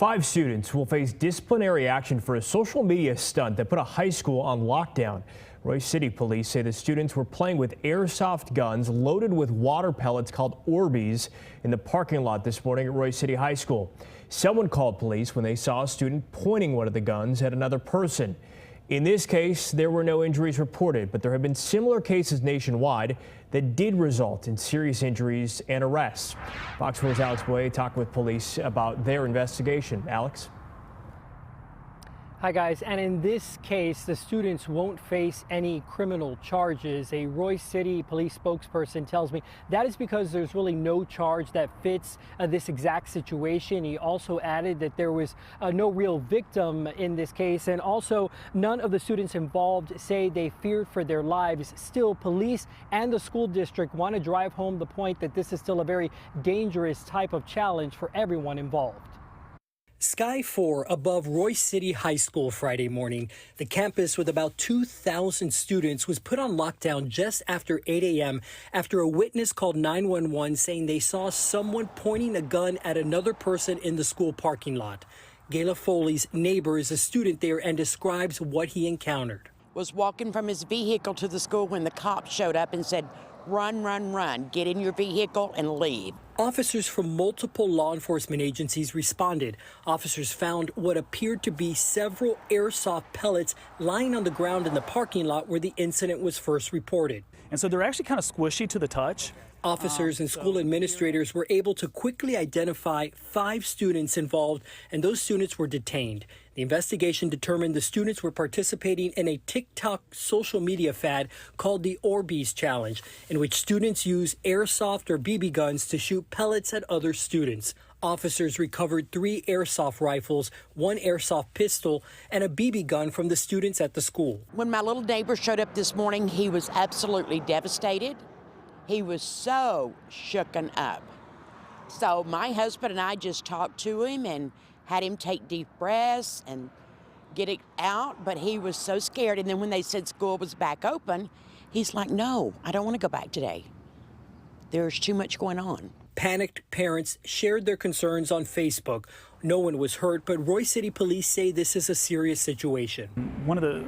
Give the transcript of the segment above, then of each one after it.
5 students will face disciplinary action for a social media stunt that put a high school on lockdown. Royse City police say the students were playing with airsoft guns loaded with water pellets called Orbeez in the parking lot this morning at Royse City High School. Someone called police when they saw a student pointing one of the guns at another person. In this case, there were no injuries reported, but there have been similar cases nationwide that did result in serious injuries and arrests. Fox 4's Alex BOYÉR talked with police about their investigation. Alex? Hi guys, and in this case, the students won't face any criminal charges. A Royse City police spokesperson tells me that is because there's really no charge that fits this exact situation. He also added that there was no real victim in this case, and also none of the students involved say they feared for their lives. Still, police and the school district want to drive home the point that this is still a very dangerous type of challenge for everyone involved. Sky 4 above Royse City High School Friday morning. The campus with about 2,000 students was put on lockdown just after 8 a.m. after a witness called 911 saying they saw someone pointing a gun at another person in the school parking lot. Gayla Foley's neighbor is a student there and describes what he encountered. Was walking from his vehicle to the school when the cops showed up and said, "Run, run, run, get in your vehicle and leave." Officers from multiple law enforcement agencies responded. Officers found what appeared to be several airsoft pellets lying on the ground in the parking lot where the incident was first reported. And so they're actually kind of squishy to the touch. Officers and school administrators were able to quickly identify 5 students involved, and those students were detained. The investigation determined the students were participating in a TikTok social media fad called the Orbeez challenge, in which students use airsoft or BB guns to shoot pellets at other students. Officers recovered 3 airsoft rifles, 1 airsoft pistol, and a BB gun from the students at the school. When my little neighbor showed up this morning, he was absolutely devastated. He was so shooken up. So my husband and I just talked to him and had him take deep breaths and get it out, but he was so scared. And then when they said school was back open, he's like, "No, I don't want to go back today. There's too much going on." Panicked parents shared their concerns on Facebook. No one was hurt, but Royse City police say this is a serious situation. One of the,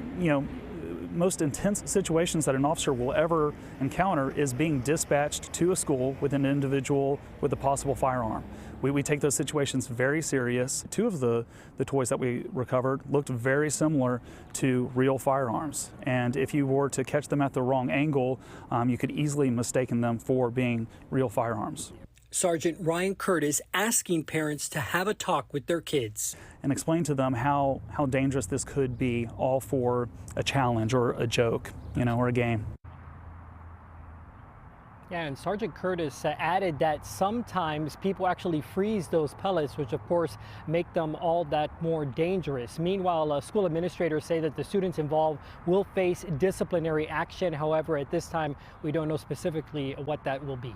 most intense situations that an officer will ever encounter is being dispatched to a school with an individual with a possible firearm. We take those situations very serious. 2 of the toys that we recovered looked very similar to real firearms. And if you were to catch them at the wrong angle, you could easily mistake them for being real firearms. Sergeant Ryan Curtis asking parents to have a talk with their kids and explain to them how dangerous this could be, all for a challenge or a joke, or a game. Yeah, and Sergeant Curtis added that sometimes people actually freeze those pellets, which of course make them all that more dangerous. Meanwhile, school administrators say that the students involved will face disciplinary action. However, at this time, we don't know specifically what that will be.